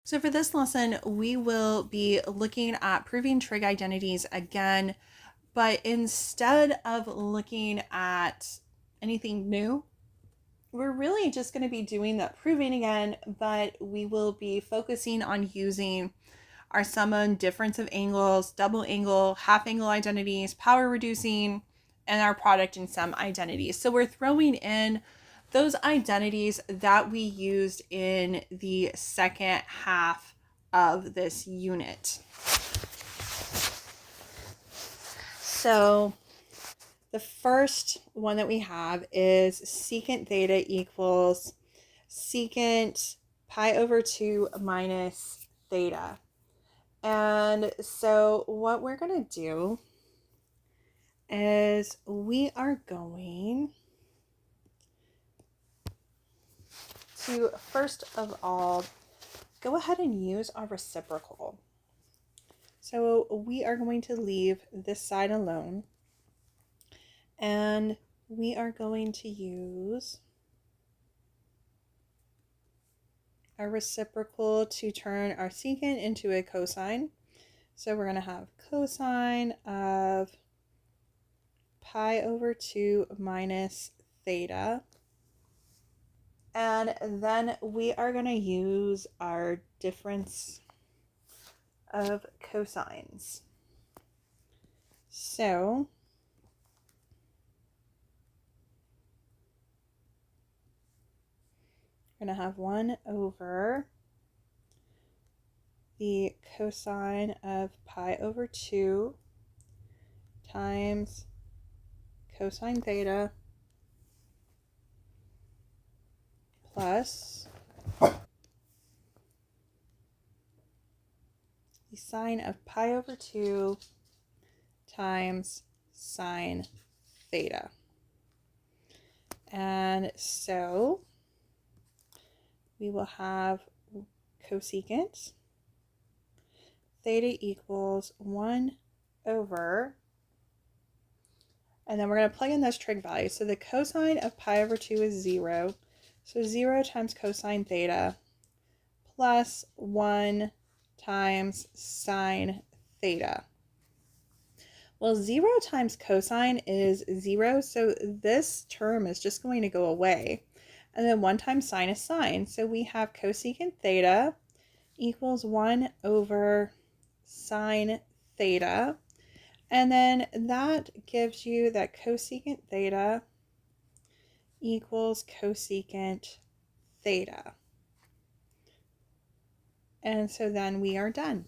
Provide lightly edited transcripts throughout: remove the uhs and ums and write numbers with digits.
So for this lesson, we will be looking at proving trig identities again, but instead of looking at anything new, we're really just going to be doing that proving again, but we will be focusing on using our sum and difference of angles, double angle, half angle identities, power reducing, and our product and sum identities. So we're throwing in those identities that we used in the second half of this unit. So the first one that we have is secant theta equals secant pi over 2 minus theta. And so what we're going to do is we are going to, first of all, go ahead and use our reciprocal. So we are going to leave this side alone, and we are going to use our reciprocal to turn our secant into a cosine. So we're going to have cosine of pi over 2 minus theta. And then we are going to use our difference of cosines. So we're going to have 1 over the cosine of pi over 2 times cosine theta plus the sine of pi over 2 times sine theta. And so we will have cosecant theta equals 1 over, and then we're going to plug in those trig values. So the cosine of pi over 2 is 0. So 0 times cosine theta plus 1 times sine theta. Well, 0 times cosine is 0, so this term is just going to go away. And then 1 times sine is sine. So we have cosecant theta equals 1 over sine theta. And then that gives you that cosecant theta equals cosecant theta. And so then we are done.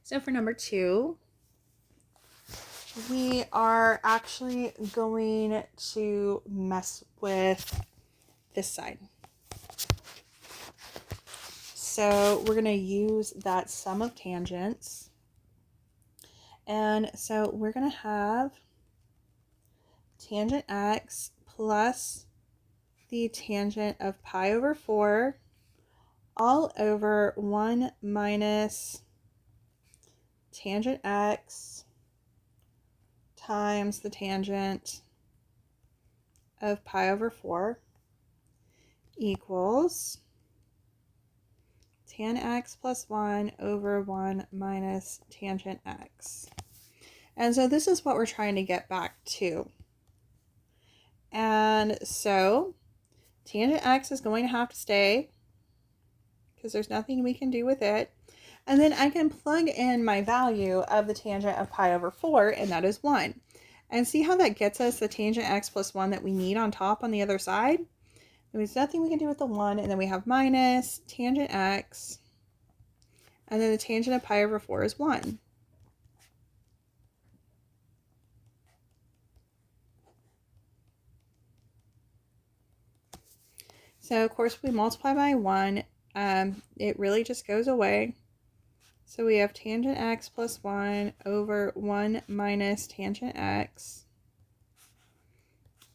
So for number 2, we are actually going to mess with this side. So we're going to use that sum of tangents. And so we're going to have tangent x plus the tangent of pi over 4 all over 1 minus tangent x times the tangent of pi over 4 equals tan x plus 1 over 1 minus tangent x. And so this is what we're trying to get back to. And so tangent x is going to have to stay because there's nothing we can do with it. And then I can plug in my value of the tangent of pi over 4, and that is 1. And see how that gets us the tangent x plus 1 that we need on top on the other side? There's nothing we can do with the 1, and then we have minus tangent x, and then the tangent of pi over 4 is 1. So of course we multiply by 1, it really just goes away. So we have tangent x plus 1 over 1 minus tangent x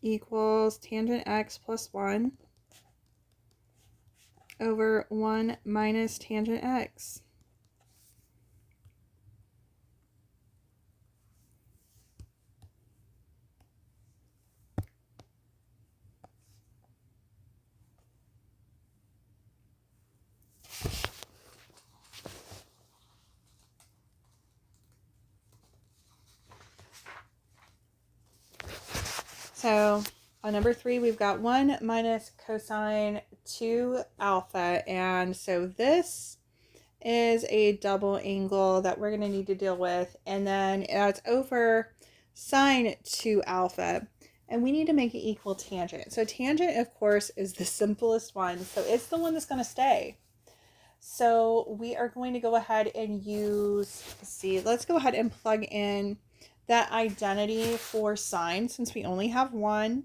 equals tangent x plus 1 over 1 minus tangent x. So on number 3, we've got 1 minus cosine 2 alpha. And so this is a double angle that we're going to need to deal with. And then that's over sine 2 alpha. And we need to make it equal tangent. So tangent, of course, is the simplest one. So it's the one that's going to stay. So we are going to go ahead and use, let's go ahead and plug in that identity for sine since we only have one.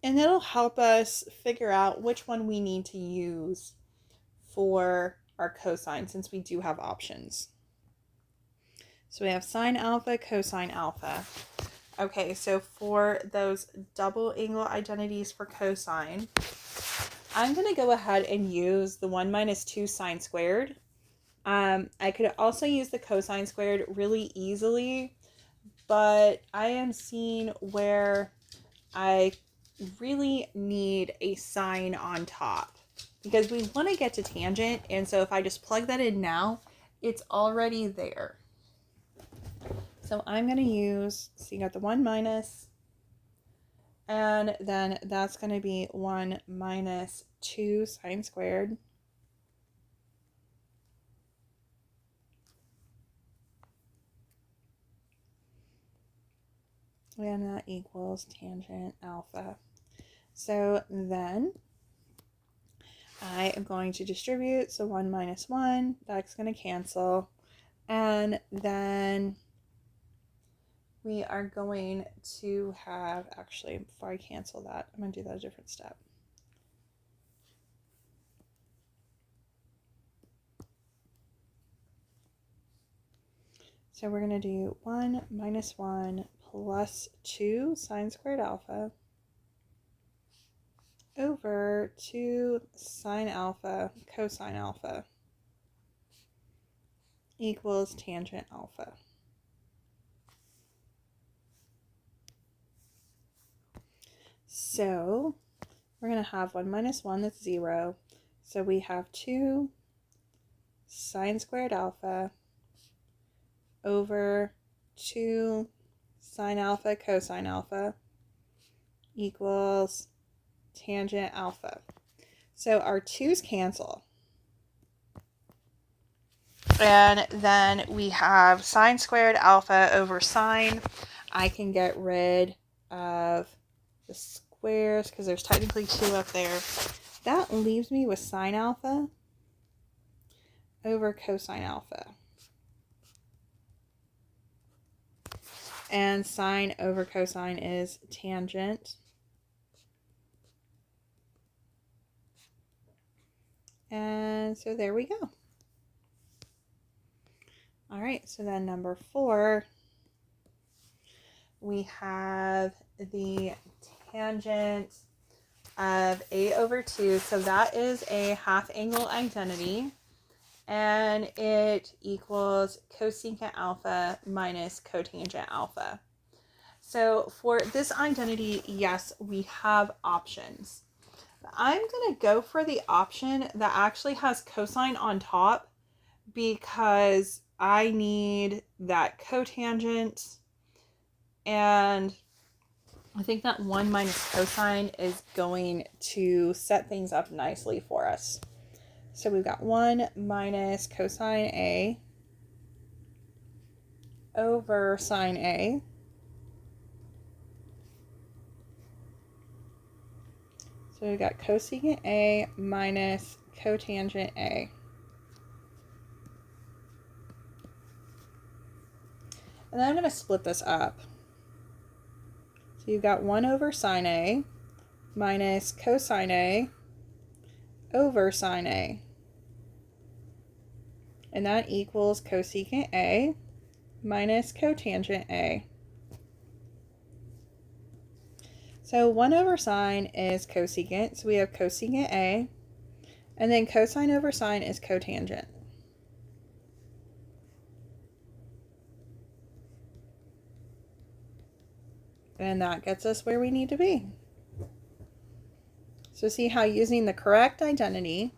And that'll help us figure out which one we need to use for our cosine since we do have options. So we have sine alpha, cosine alpha. Okay, so for those double angle identities for cosine, I'm going to go ahead and use the 1 minus 2 sine squared. I could also use the cosine squared really easily, but I am seeing where I really need a sine on top because we want to get to tangent. And so if I just plug that in now, it's already there. So I'm going to use, so you got the 1 minus, and then that's going to be 1 minus 2 sine squared. And that equals tangent alpha. So then I am going to distribute. So 1 minus 1, that's going to cancel. And then we are going to have, actually, before I cancel that, I'm going to do that a different step. So we're going to do 1 minus 1 plus 2 sine squared alpha over 2 sine alpha cosine alpha equals tangent alpha. So we're going to have 1 minus 1, that's 0. So we have 2 sine squared alpha over 2 sine alpha cosine alpha equals tangent alpha. So our 2's cancel. And then we have sine squared alpha over sine. I can get rid of the squares because there's technically 2 up there. That leaves me with sine alpha over cosine alpha. And sine over cosine is tangent. And so there we go. All right, so then number 4, we have the tangent of a over 2. So that is a half angle identity. And it equals cosecant alpha minus cotangent alpha. So for this identity, yes, we have options. I'm going to go for the option that actually has cosine on top because I need that cotangent, and I think that 1 minus cosine is going to set things up nicely for us. So we've got 1 minus cosine A over sine A. So we've got cosecant A minus cotangent A. And then I'm going to split this up. So you've got 1 over sine A minus cosine A over sine A. And that equals cosecant A minus cotangent A. So 1 over sine is cosecant, so we have cosecant A, and then cosine over sine is cotangent. And that gets us where we need to be. So see how using the correct identity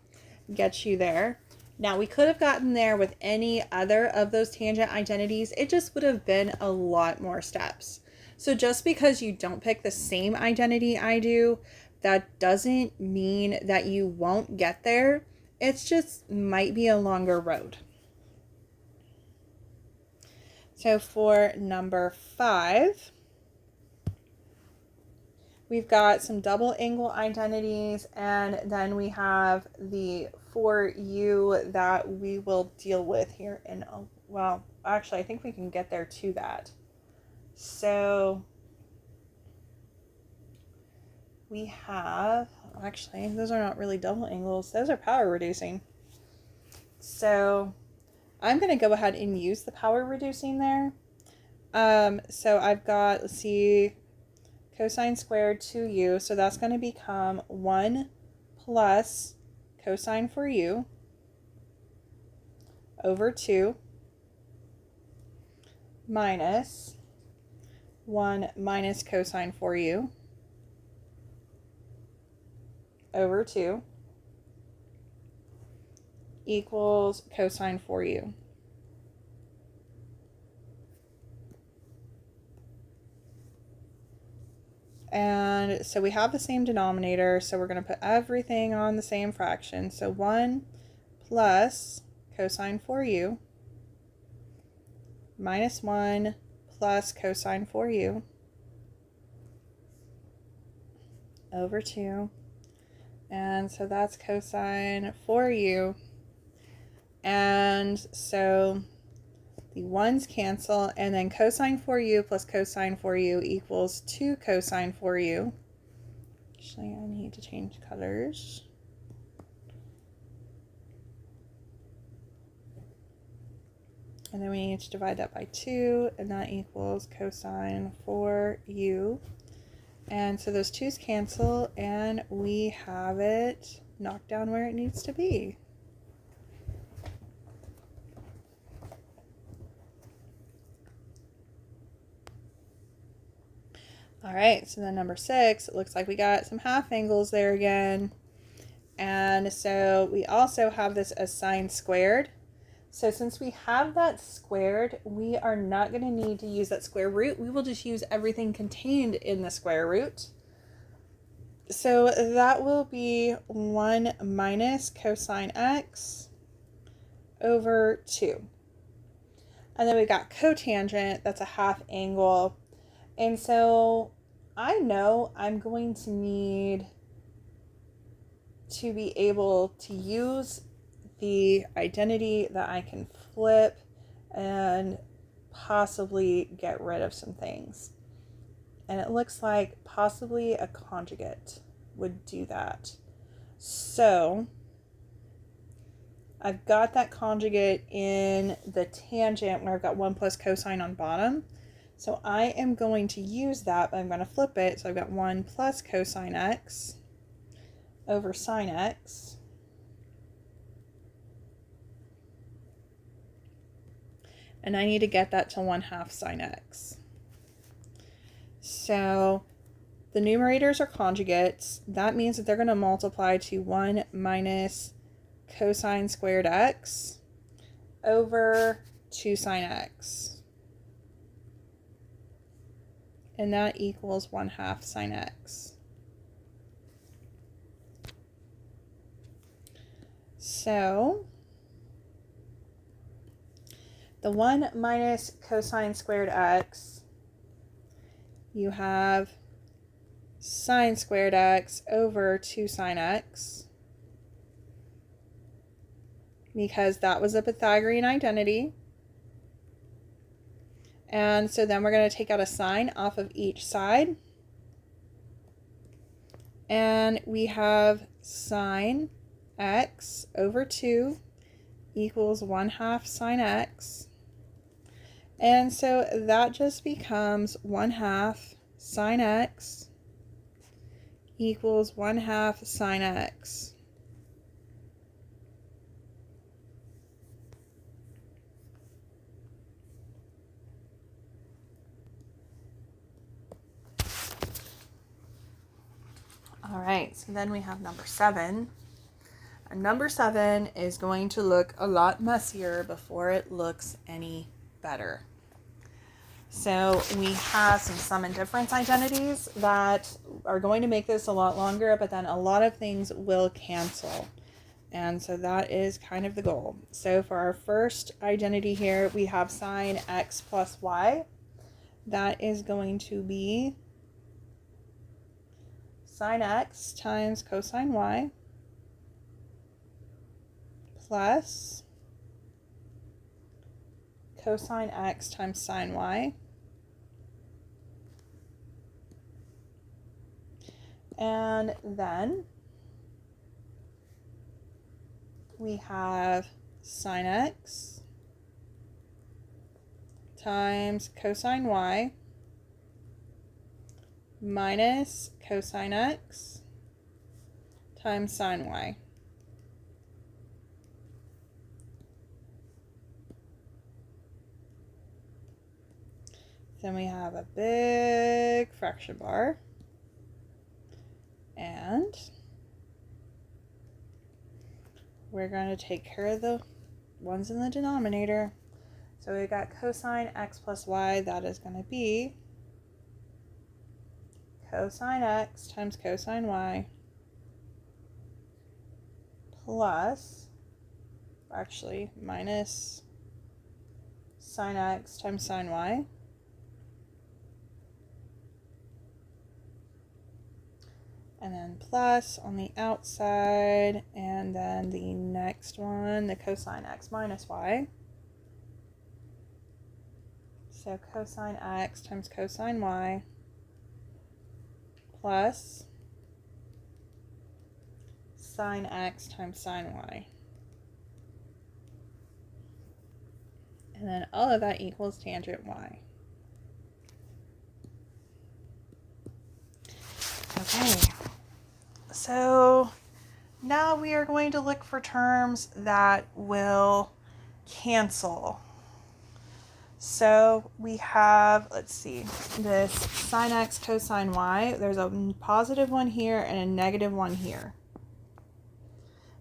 gets you there. Now we could have gotten there with any other of those tangent identities. It just would have been a lot more steps. So just because you don't pick the same identity I do, that doesn't mean that you won't get there. It's just might be a longer road. So for number 5, we've got some double angle identities, and then we have the for you that we will deal with here in well, actually I think we can get there to that. So we have, actually those are not really double angles, those are power reducing. So I'm going to go ahead and use the power reducing there. So I've got, let's see, cosine squared 2u, so that's going to become 1 plus cosine for u over 2 minus 1 minus cosine for u over 2 equals cosine for u. And so we have the same denominator, so we're going to put everything on the same fraction. So 1 plus cosine for u minus 1 plus cosine for u over 2. And so that's cosine for u. And so the 1's cancel, and then cosine for u plus cosine for u equals 2 cosine for u. Actually, I need to change colors. And then we need to divide that by 2, and that equals cosine for u. And so those 2's cancel, and we have it knocked down where it needs to be. All right, so then number 6, it looks like we got some half angles there again. And so we also have this as sine squared. So since we have that squared, we are not going to need to use that square root. We will just use everything contained in the square root. So that will be 1 minus cosine x over 2. And then we got cotangent, that's a half angle. And so I know I'm going to need to be able to use the identity that I can flip and possibly get rid of some things. And it looks like possibly a conjugate would do that. So I've got that conjugate in the tangent where I've got 1 plus cosine on bottom. So I am going to use that, but I'm going to flip it. So I've got 1 plus cosine x over sine x. And I need to get that to 1/2 sine x. So the numerators are conjugates. That means that they're going to multiply to 1 minus cosine squared x over 2 sine x. And that equals 1/2 sine x. So the 1 minus cosine squared x, you have sine squared x over 2 sine x, because that was a Pythagorean identity. And so then we're going to take out a sine off of each side. And we have sine x over 2 equals 1/2 sine x. And so that just becomes 1/2 sine x equals 1/2 sine x. All right, so then we have number 7. And number 7 is going to look a lot messier before it looks any better. So we have some sum and difference identities that are going to make this a lot longer, but then a lot of things will cancel. And so that is kind of the goal. So for our first identity here, we have sine x plus y. That is going to be sine x times cosine y plus cosine x times sine y. And then we have sine x times cosine y minus cosine x times sine y. Then we have a big fraction bar. And we're going to take care of the ones in the denominator. So we got cosine x plus y. That is going to be cosine x times cosine y plus, actually, minus sine x times sine y. And then plus on the outside, and then the next one, the cosine x minus y. So cosine x times cosine y plus sine x times sine y. And then all of that equals tangent y. Okay, so now we are going to look for terms that will cancel. So we have, let's see, this sine x cosine y. There's a positive one here and a negative one here.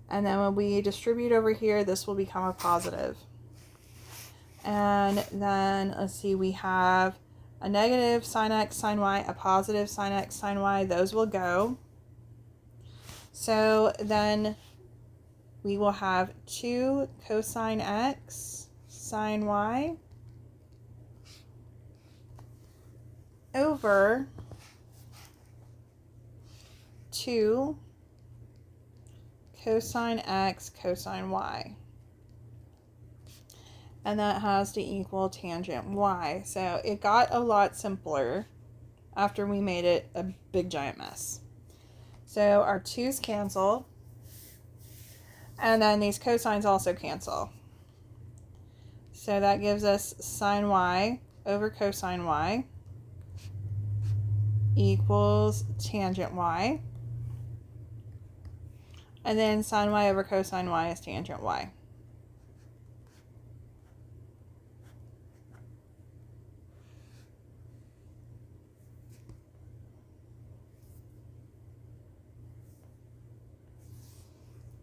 And then when we distribute over here, this will become a positive. And then, let's see, we have a negative sine x sine y, a positive sine x sine y. Those will go. So then we will have 2 cosine x sine y over 2 cosine x cosine y. And that has to equal tangent y. So it got a lot simpler after we made it a big giant mess. So our 2's cancel. And then these cosines also cancel. So that gives us sine y over cosine y equals tangent y. And then sine y over cosine y is tangent y.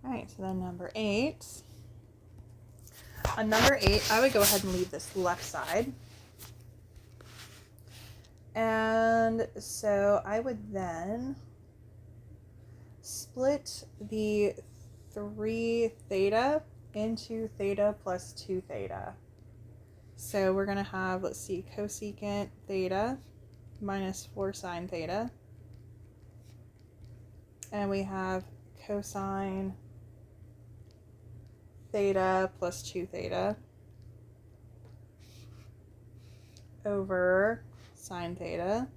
All right, so then number 8. On number 8, I would go ahead and leave this left side. And so I would then split the 3 theta into theta plus 2 theta. So we're going to have, let's see, cosecant theta minus 4 sine theta. And we have cosine theta plus 2 theta over sine theta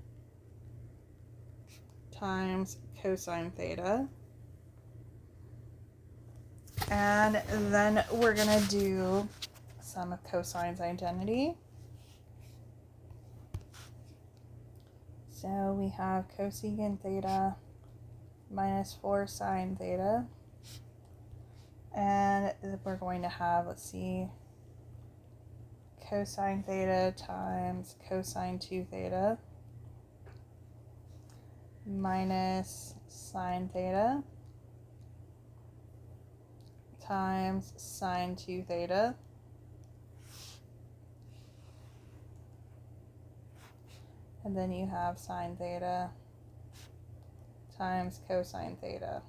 times cosine theta. And then we're going to do sum of cosine's identity. So we have cosecant theta minus 4 sine theta. And we're going to have, let's see, cosine theta times cosine 2 theta minus sine theta times sine 2 theta. And then you have sine theta times cosine theta.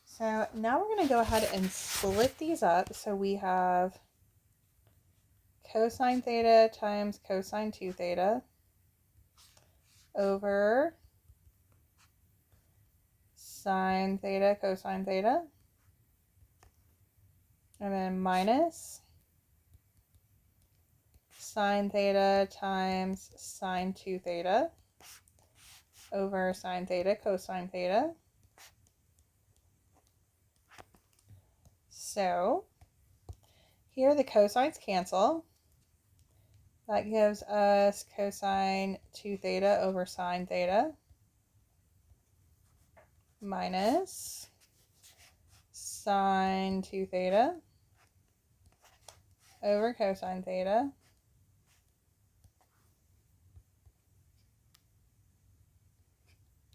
So now we're going to go ahead and split these up. So we have cosine theta times cosine 2 theta over sine theta cosine theta, and then minus sine theta times sine 2 theta over sine theta cosine theta. So here the cosines cancel. That gives us cosine 2 theta over sine theta minus sine 2 theta over cosine theta.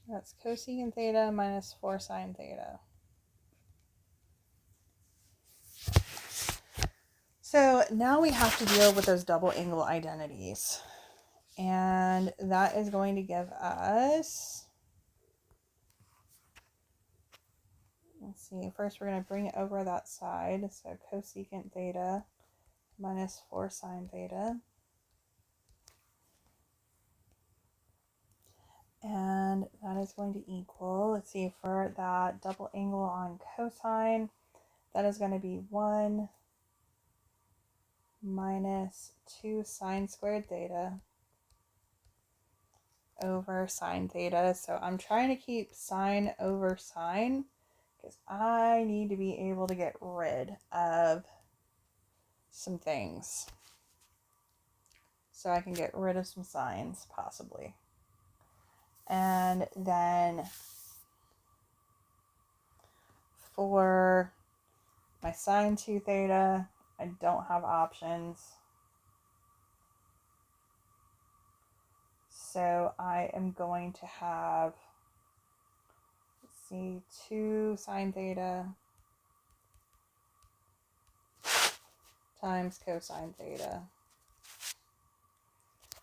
That's cosecant theta minus 4 sine theta. So now we have to deal with those double angle identities. And that is going to give us, let's see, first we're going to bring it over that side. So cosecant theta minus 4 sine theta. And that is going to equal, let's see, for that double angle on cosine, that is going to be 1 minus 2 sine squared theta over sine theta. So I'm trying to keep sine over sine because I need to be able to get rid of some things. So I can get rid of some sines, possibly. And then for my sine 2 theta, I don't have options. So I am going to have, let's see, 2 sine theta times cosine theta.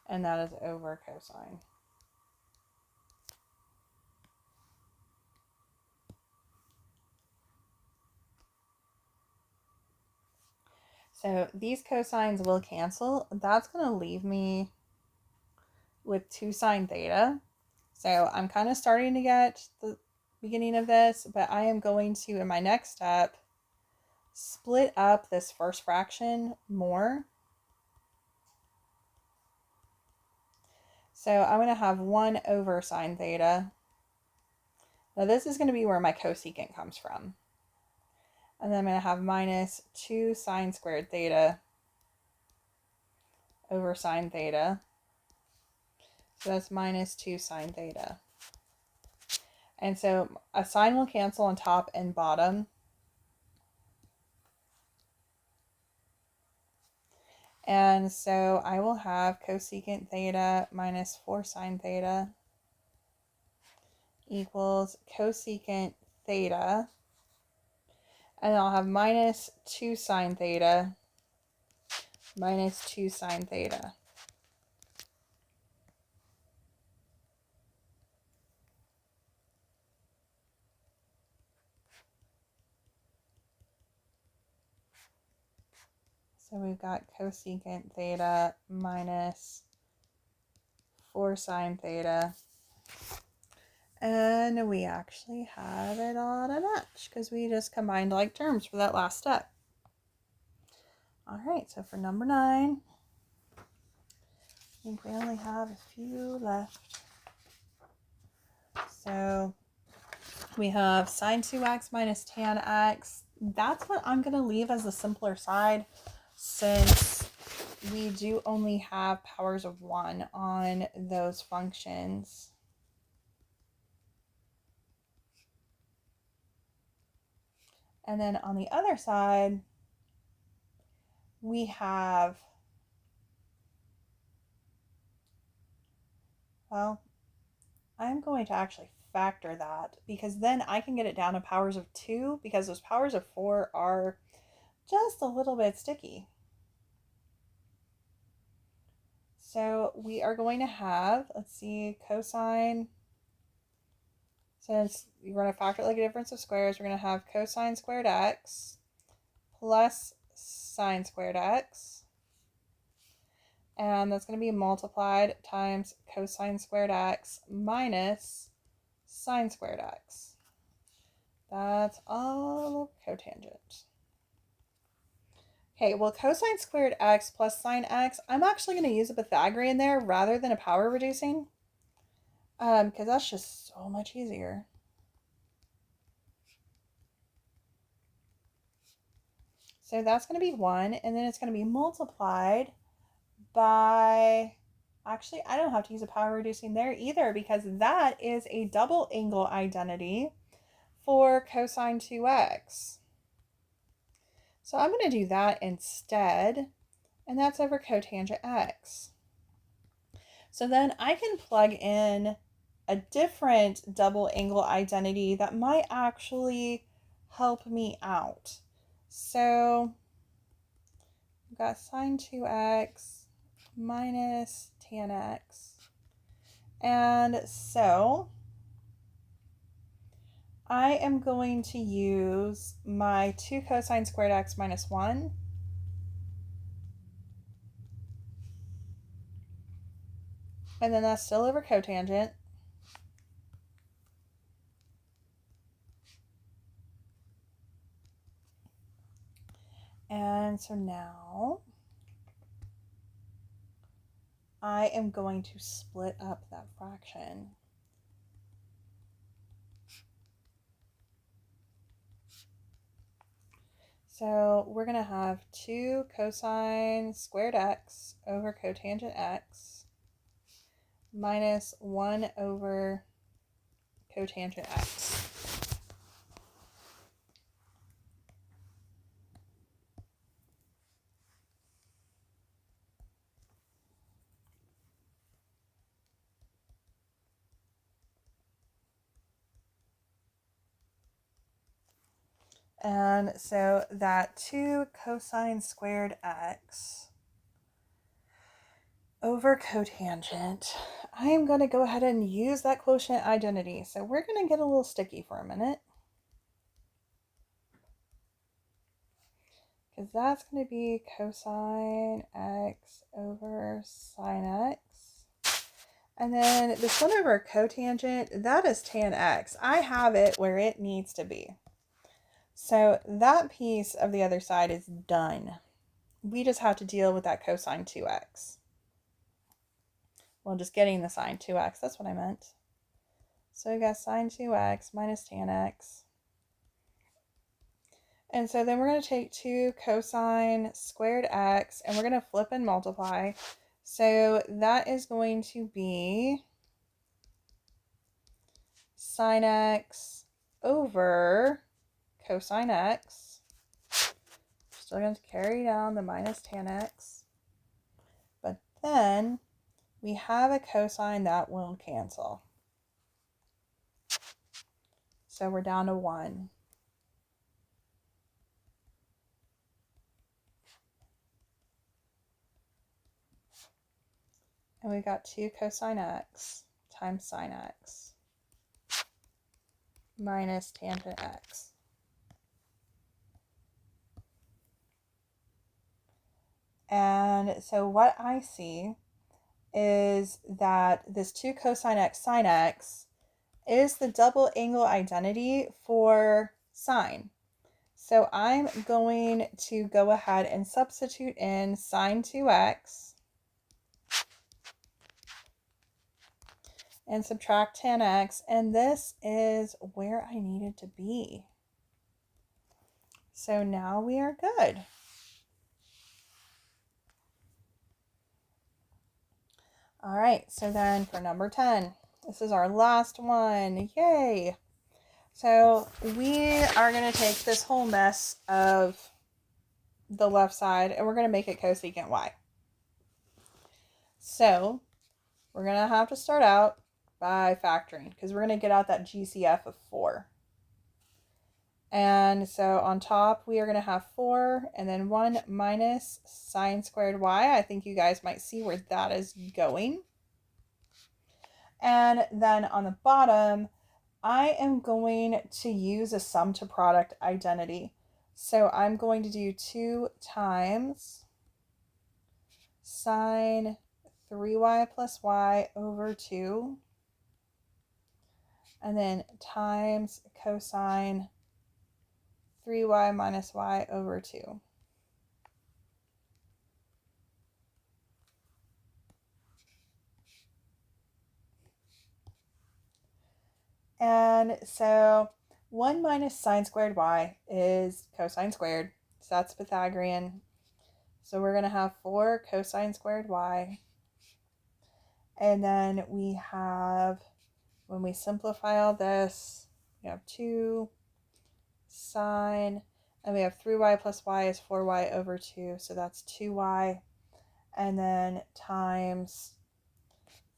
And that is over cosine. So these cosines will cancel. That's going to leave me with 2 sine theta. So I'm kind of starting to get the beginning of this, but I am going to, in my next step, split up this first fraction more. So I'm going to have 1 over sine theta. Now this is going to be where my cosecant comes from. And then I'm going to have minus 2 sine squared theta over sine theta. So that's minus 2 sine theta. And so a sine will cancel on top and bottom. And so I will have cosecant theta minus 4 sine theta equals cosecant theta. And I'll have minus 2 sine theta minus 2 sine theta. So we've got cosecant theta minus 4 sine theta. And we actually have it all to match because we just combined like terms for that last step. All right, so for number 9, I think we only have a few left. So we have sine 2x minus tan x. That's what I'm going to leave as the simpler side since we do only have powers of 1 on those functions. And then on the other side, we have well, I'm going to actually factor that because then I can get it down to powers of 2 because those powers of 4 are just a little bit sticky. So we are going to have, let's see, cosine. Since we're going to factor like a difference of squares, we're going to have cosine squared x plus sine squared x. And that's going to be multiplied times cosine squared x minus sine squared x. That's all of cotangent. Okay, well, cosine squared x plus sine x, I'm actually going to use a Pythagorean there rather than a power reducing. Because that's just so much easier. So that's going to be 1, and then it's going to be multiplied by, actually, I don't have to use a power reducing there either because that is a double angle identity for cosine 2x. So I'm going to do that instead, and that's over cotangent x. So then I can plug in a different double angle identity that might actually help me out. So we've got sine 2x minus tan x. And so I am going to use my 2 cosine squared x minus 1. And then that's still over cotangent. And so now I am going to split up that fraction. So we're going to have 2 cosine squared x over cotangent x minus 1 over cotangent x. And so that 2 cosine squared x over cotangent, I am going to go ahead and use that quotient identity. So we're going to get a little sticky for a minute. Because that's going to be cosine x over sine x. And then this one over cotangent, that is tan x. I have it where it needs to be. So that piece of the other side is done. We just have to deal with that cosine 2x. Well, just getting the sine 2x, that's what I meant. So we got sine 2x minus tan x. And so then we're going to take 2 cosine squared x and we're going to flip and multiply. So that is going to be sine x over cosine x. Still going to carry down the minus tan x. But then we have a cosine that will cancel. So we're down to 1. And we got 2 cosine x times sine x minus tangent x. And so what I see is that this 2 cosine x sine x is the double angle identity for sine. So I'm going to go ahead and substitute in sine 2x and subtract tan x, and this is where I needed to be. So now we are good. All right, so then for number 10, this is our last one. Yay! So we are going to take this whole mess of the left side and we're going to make it cosecant y. So we're going to have to start out by factoring because we're going to get out that GCF of 4. And so on top, we are going to have 4 and then 1 minus sine squared y. I think you guys might see where that is going. And then on the bottom, I am going to use a sum to product identity. So I'm going to do 2 times sine 3y plus y over 2. And then times cosine 3y minus y over 2. And so 1 minus sine squared y is cosine squared. So that's Pythagorean. So we're going to have 4 cosine squared y. And then we have, when we simplify all this, we have 2 sine, and we have 3y plus y is 4y over 2. So that's 2y. And then times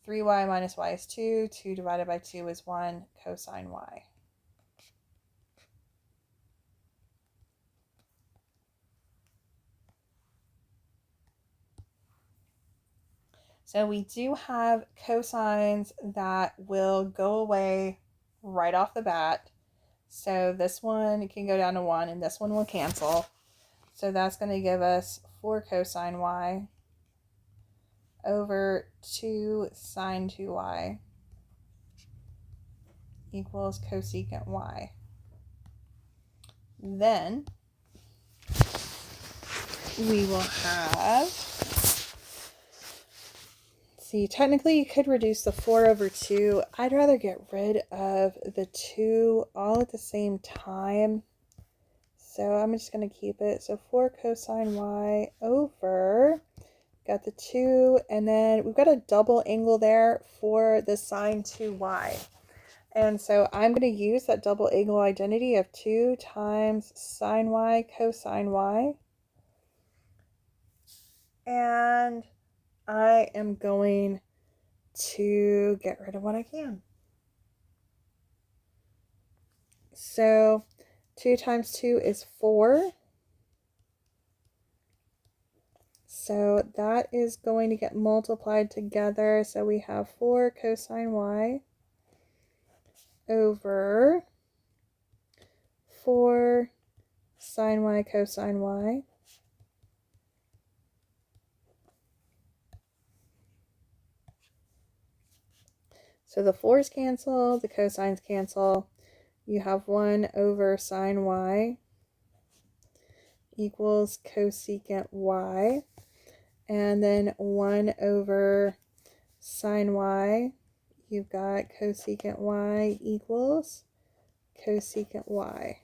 3y minus y is 2. 2 divided by 2 is 1 cosine y. So we do have cosines that will go away right off the bat. So this one can go down to 1 and this one will cancel. So that's going to give us 4 cosine y over 2 sine 2y equals cosecant y. Then we will have, see, technically you could reduce the 4 over 2. I'd rather get rid of the 2 all at the same time. So I'm just going to keep it. So 4 cosine y over, got the 2, and then we've got a double angle there for the sine 2y. And so I'm going to use that double angle identity of 2 times sine y cosine y. And I am going to get rid of what I can. So 2 times 2 is 4. So that is going to get multiplied together. So we have 4 cosine y over 4 sine y cosine y. So the 4's cancel, the cosines cancel. You have 1 over sine y equals cosecant y. And then 1 over sine y, you've got cosecant y equals cosecant y.